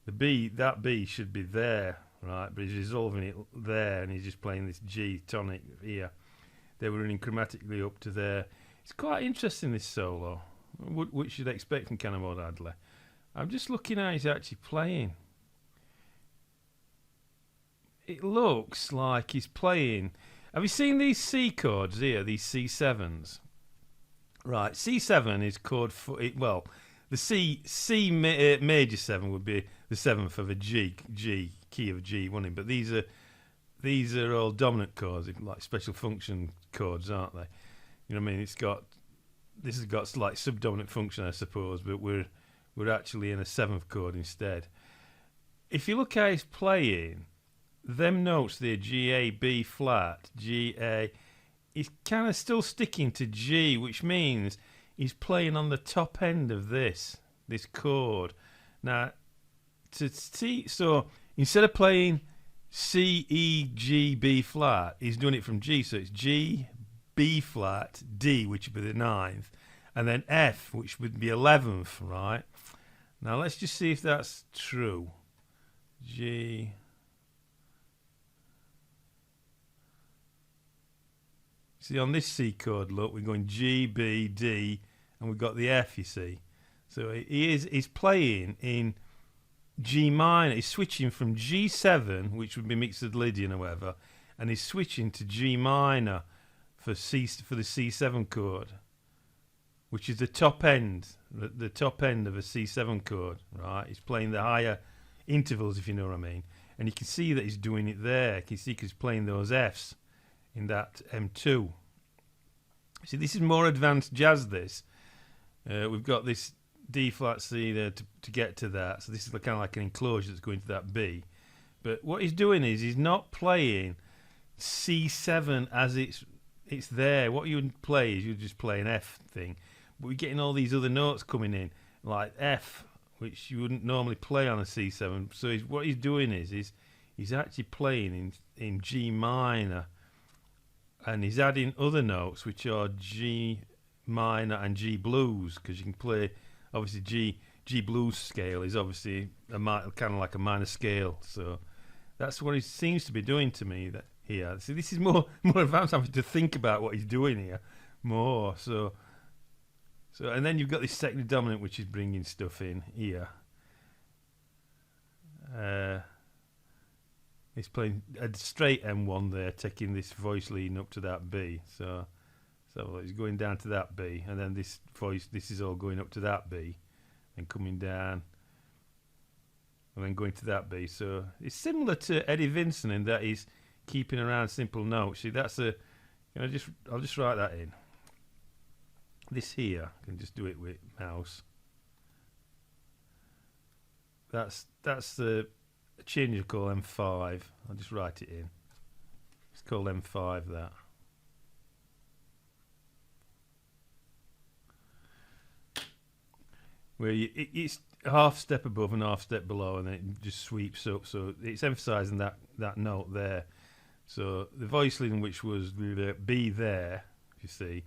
That B should be there, right? But he's resolving it there, and he's just playing this G tonic here. They were running chromatically up to there. It's quite interesting, this solo, which you'd expect from Cannonball Adderley. I'm just looking at how he's actually playing. It looks like he's playing. Have you seen these C chords here, these C7s? Right, C7 is chord for it. Well, the C major 7 would be the 7th of a G key of G, wouldn't it? But these are all dominant chords, like special function chords, aren't they? You know what I mean? This has got like subdominant function, I suppose, but we're actually in a 7th chord instead. If you look how he's playing, them notes there, G, A, B flat, G, A, he's kind of still sticking to G, which means he's playing on the top end of this chord. Now, so instead of playing C, E, G, B flat, he's doing it from G, so it's G, B flat, D, which would be the 9th, and then F, which would be 11th, right? Now let's just see if that's true. G. See, on this C chord, look, we're going G, B, D, and we've got the F, you see. So he's playing in G minor. He's switching from G7, which would be Mixolydian or whatever, and he's switching to G minor for the C7 chord, which is the top end of a C7 chord, right? He's playing the higher intervals, if you know what I mean. And you can see that he's doing it there. You can see he's playing those Fs in that M2. See, this is more advanced jazz, this. We've got this D flat C there to get to that. So this is kind of like an enclosure that's going to that B. But what he's doing is he's not playing C7 as it's there. What you would play is you'd just play an F thing. but we're getting all these other notes coming in, like F, which you wouldn't normally play on a C7. So what he's doing is he's actually playing in G minor, and he's adding other notes which are G minor and G blues, because you can play, obviously G blues scale is obviously kind of like a minor scale. So that's what he seems to be doing to me here. See, this is more advanced. I'm having to think about what he's doing here more. So and then you've got this secondary dominant, which is bringing stuff in here. He's playing a straight M1 there, taking this voice leading up to that B. So he's going down to that B, and then this is all going up to that B, and coming down, and then going to that B. So it's similar to Eddie Vinson in that he's keeping around simple notes. See, that's I'll just write that in. This here, I can just do it with mouse. That's the change you call M5. I'll just write it in. It's called M5, that. Where it's a half step above and half step below, and then it just sweeps up. So it's emphasising that note there. So the voice leading, which was B there, if you see,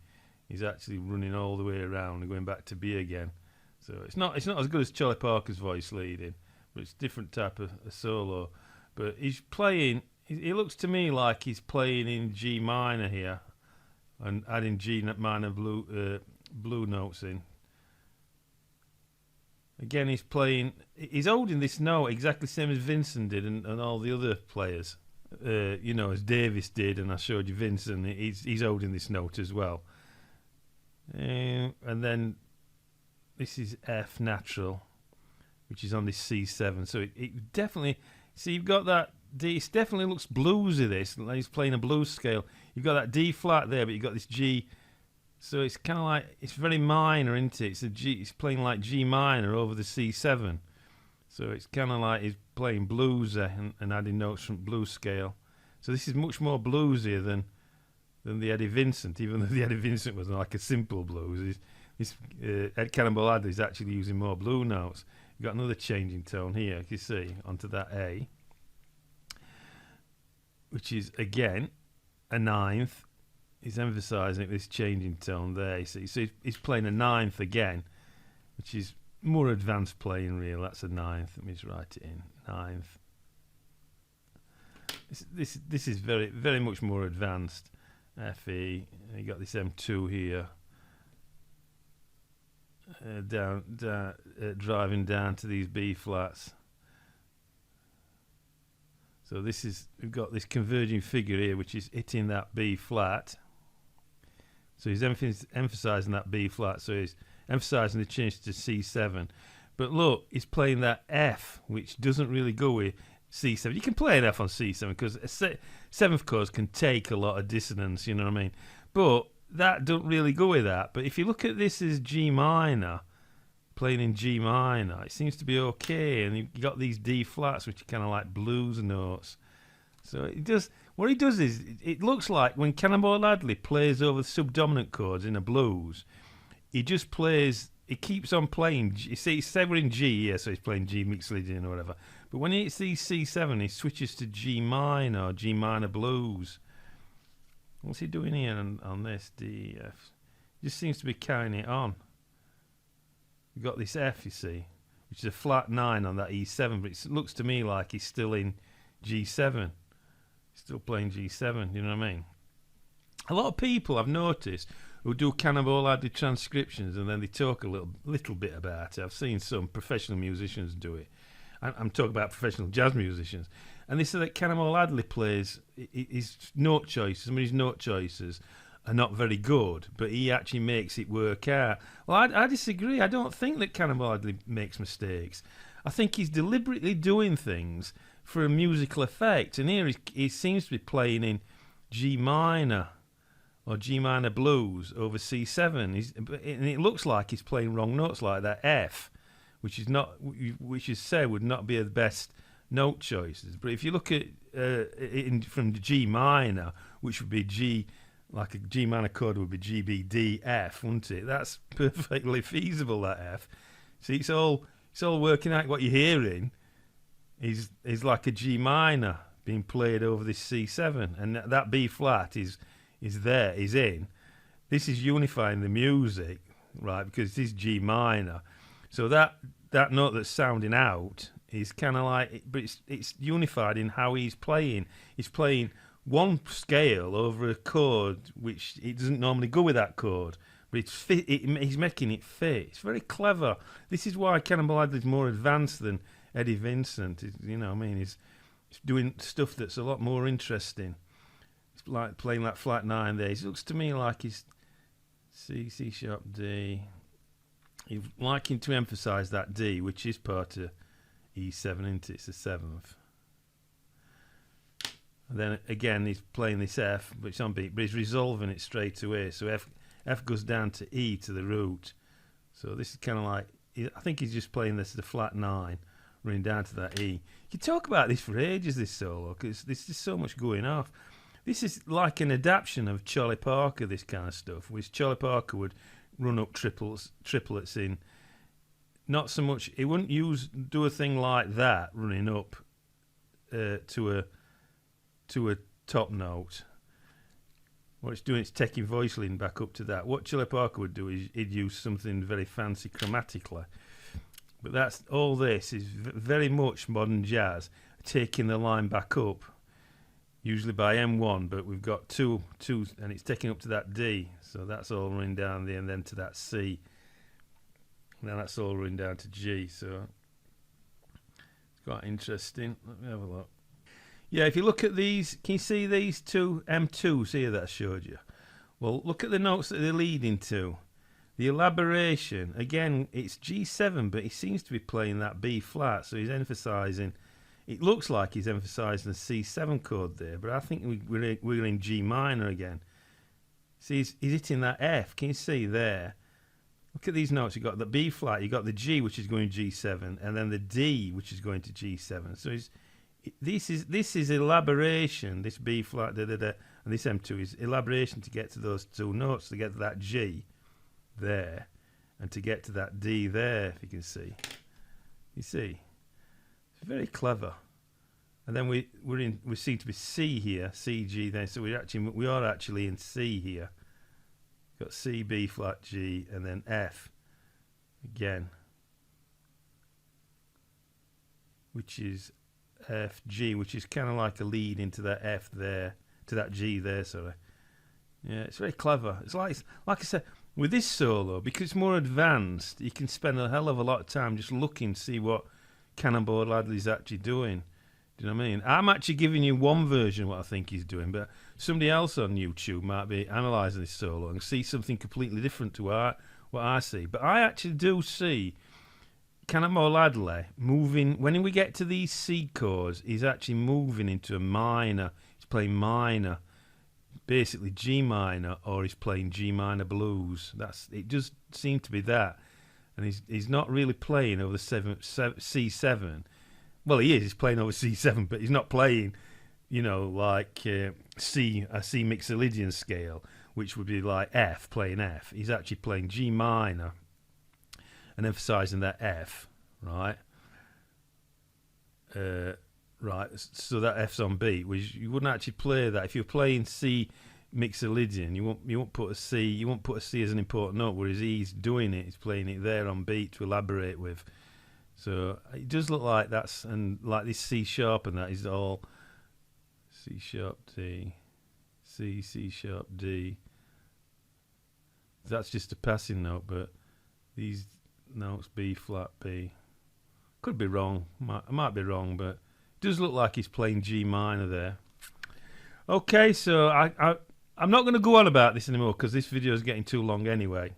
is actually running all the way around and going back to B again. So it's not as good as Charlie Parker's voice leading, but it's a different type of a solo. But he's playing, it looks to me like he's playing in G minor here, and adding G minor blue notes in. Again, he's holding this note exactly the same as Vinson did, and all the other players, as Davis did, and I showed you Vinson, he's holding this note as well. And then this is F natural, which is on this C7. So it definitely, see, you've got that D. It definitely looks bluesy. This, like he's playing a blues scale. You've got that D flat there, but you've got this G. So it's kind of like, it's very minor, isn't it? It's a G. It's playing like G minor over the C7. So it's kind of like he's playing bluesy and adding notes from blues scale. So this is much more bluesier than the Eddie Vincent, even though the Eddie Vincent was like a simple blues. Ed Cannonball Adderley is actually using more blue notes. You've got another changing tone here, you see, onto that A, which is, again, a ninth. He's emphasising it with this changing tone there. So he's playing a ninth again, which is more advanced playing, really. That's a ninth. Let me just write it in. Ninth. This is very, very much more advanced. F-E, you got this M2 here, driving down to these B flats. So we've got this converging figure here, which is hitting that B flat. So he's emphasising that B flat, so he's emphasising the change to C7. But look, he's playing that F, which doesn't really go with C7. You can play an F on C7 because a seventh chord can take a lot of dissonance, you know what I mean? But that don't really go with that. But if you look at this as G minor, playing in G minor, it seems to be okay. And you got these D flats, which are kind of like blues notes. So what he does is, it looks like when Cannonball Adderley plays over the subdominant chords in a blues, he just plays, he keeps on playing. You see, he's we're in G here, so he's playing G mixed leading or whatever. But when he hits these C7, he switches to G minor, G minor blues. What's he doing here on this D, F? He just seems to be carrying it on. You've got this F, you see, which is a flat 9 on that E7, but it looks to me like he's still in G7. He's still playing G7, you know what I mean? A lot of people I've noticed who do Cannonball Adderley transcriptions and then they talk a little bit about it. I've seen some professional musicians do it. I'm talking about professional jazz musicians. And they say that Cannonball Adderley plays his note choices. Some of his note choices are not very good, but he actually makes it work out. Well, I disagree. I don't think that Cannonball Adderley makes mistakes. I think he's deliberately doing things for a musical effect. And here he seems to be playing in G minor or G minor blues over C7. And it looks like he's playing wrong notes like that F, which is said would not be the best note choices. But if you look at from G minor, which would be G like a G minor chord would be G, B, D, F, wouldn't it? That's perfectly feasible, that F. See, it's all working out. What you're hearing is like a G minor being played over this C7, and that B flat is in. This is unifying the music, right? Because this is G minor, so that note that's sounding out is kind of like, but it's unified in how he's playing. He's playing one scale over a chord which it doesn't normally go with that chord, but he's making it fit. It's very clever. This is why Cannonball Adderley is more advanced than Eddie Vinson. You know what I mean? He's doing stuff that's a lot more interesting. It's like playing that flat 9 there. It looks to me like he's C sharp D. You'd like him to emphasise that D, which is part of E7, isn't it? It's the 7th. And then again, he's playing this F, but it's on beat, but he's resolving it straight away. So F goes down to E to the root. So this is kind of like, I think he's just playing this as a flat 9, running down to that E. You talk about this for ages, this solo, because there's just so much going off. This is like an adaptation of Charlie Parker, this kind of stuff, which Charlie Parker would run up triplets in. Not so much, he wouldn't do a thing like that, running up to a top note. What it's doing, it's taking voice lean back up to that. What Charlie Parker would do is he'd use something very fancy chromatically. But that's all. This is very much modern jazz, taking the line back up, usually by M1, but we've got two, and it's taking up to that D. So that's all running down there, and then to that C. And then that's all running down to G. So it's quite interesting. Let me have a look. Yeah, if you look at these, can you see these two M2s here that I showed you? Well, look at the notes that they're leading to. The elaboration, again, it's G7, but he seems to be playing that B flat, so he's emphasising, it looks like he's emphasising the C7 chord there, but I think we're in G minor again. See, he's hitting that F, can you see there? Look at these notes, you've got the B flat, you've got the G, which is going G7, and then the D, which is going to G7. So this is elaboration, this B flat, da da da, and this M2 is elaboration to get to those two notes, to get to that G there, and to get to that D there, if you can see. You see? It's very clever. And then we seem to be C here, C, G there, so we are actually in C here. Got C, B flat, G, and then F again, which is F, G, which is kind of like a lead into that F there, to that G there, sorry. Yeah, it's very clever. It's like I said, with this solo, because it's more advanced, you can spend a hell of a lot of time just looking to see what Cannonball Adderley's actually doing. Do you know what I mean? I'm actually giving you one version of what I think he's doing, but somebody else on YouTube might be analysing this solo and see something completely different to what I see. But I actually do see Cannonball Adderley moving, when we get to these C chords, he's actually moving into a minor. He's playing minor, basically G minor, or he's playing G minor blues. It does seem to be that. And he's not really playing over the C7. Well, he is. He's playing over C7, but he's not playing, like a C Mixolydian scale, which would be like F, playing F. He's actually playing G minor and emphasising that F, right? Right. So that F's on beat, which you wouldn't actually play that if you're playing C Mixolydian. You won't put a C. You won't put a C as an important note, whereas he's doing it. He's playing it there on beat to elaborate with. So it does look like that's, and like this C sharp and that is all C sharp D, C sharp D. That's just a passing note, but these notes B flat B. Could be wrong. I might be wrong, but it does look like he's playing G minor there. Okay, so I'm not going to go on about this anymore because this video is getting too long anyway.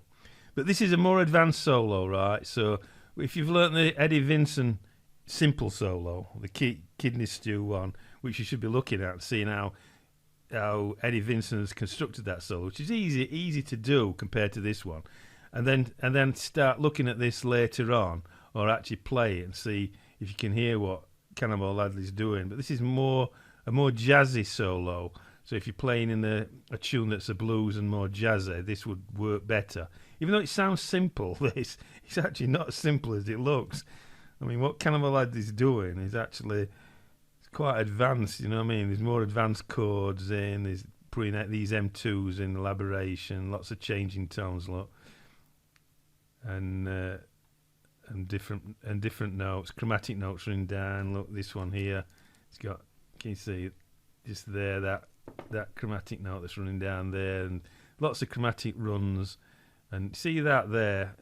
But this is a more advanced solo, right? So if you've learnt the Eddie Vinson simple solo, the kidney stew one, which you should be looking at, seeing how Eddie Vinson has constructed that solo, which is easy to do compared to this one, and then start looking at this later on, or actually play it and see if you can hear what Cannonball Adderley's doing. But this is a more jazzy solo, So if you're playing in a tune that's a blues and more jazzy, this would work better. Even though it sounds simple, it's actually not as simple as it looks. I mean, what Cannonball Adderley's doing is actually it's quite advanced, you know what I mean? There's more advanced chords in, there's putting out these M2s in elaboration, lots of changing tones, look. And different notes, chromatic notes running down. Look, this one here, it's got, can you see, just there, that chromatic note that's running down there, and lots of chromatic runs. And see that there,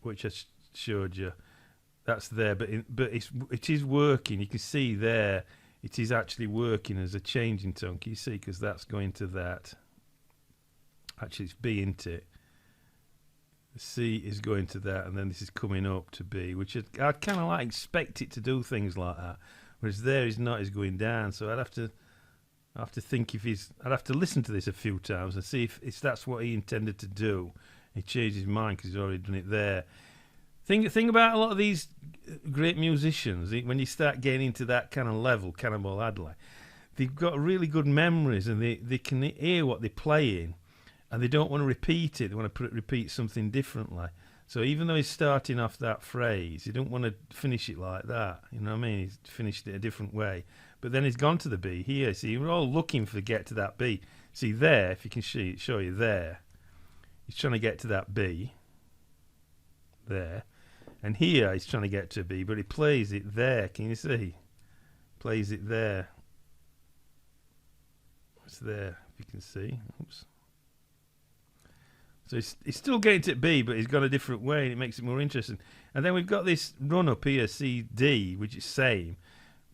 which I showed you, that's there, but it is working. You can see there, it is actually working as a changing tone. Can you see? Because that's going to that. Actually, it's B, isn't it? The C is going to that, and then this is coming up to B, which I kind of like expect it to do things like that. Whereas there is not, is going down. So I'd have to think if I'd have to listen to this a few times and see if that's what he intended to do. He changed his mind because he's already done it there. Thing about a lot of these great musicians, when you start getting into that kind of level, Cannonball Adderley, they've got really good memories and they can hear what they're playing and they don't want to repeat it. They want to repeat something differently. So even though he's starting off that phrase, he don't want to finish it like that. You know what I mean? He's finished it a different way. But then he's gone to the B here. See, we're all looking for get to that B. See there, if you can show you there, he's trying to get to that B. There. And here he's trying to get to B, but he plays it there. Can you see? Plays it there. It's there, if you can see. Oops. So he's still getting to B, but he's gone a different way, and it makes it more interesting. And then we've got this run up here, C, D, which is same,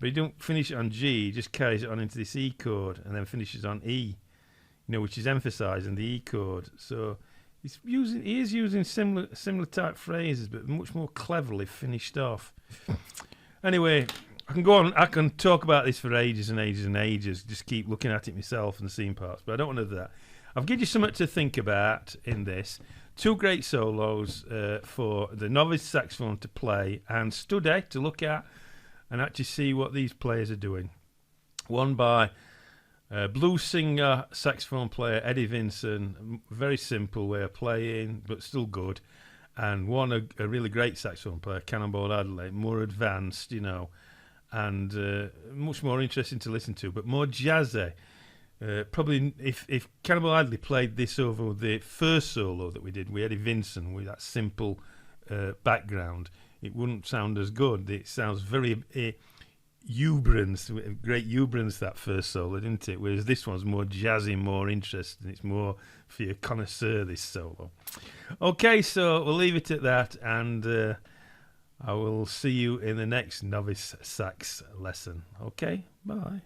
but he don't finish it on G, he just carries it on into this E chord, and then finishes on E, which is emphasising the E chord. So he is using similar type phrases, but much more cleverly finished off. Anyway, I can go on. I can talk about this for ages and ages and ages. Just keep looking at it myself and seeing parts, but I don't want to do that. I've given you something to think about in this. 2 great solos for the novice saxophone to play and study, to look at and actually see what these players are doing. One by blues singer, saxophone player Eddie Vinson. Very simple way of playing, but still good. And one a really great saxophone player, Cannonball Adderley, more advanced, and much more interesting to listen to, but more jazzy. Probably if Cannonball Adderley played this over the first solo that we did with Eddie Vinson with that simple background, it wouldn't sound as good. It sounds very exuberance, great exuberance, that first solo, didn't it? Whereas this one's more jazzy, more interesting. It's more for your connoisseur, this solo. Okay, so we'll leave it at that, and I will see you in the next novice sax lesson. Okay, bye.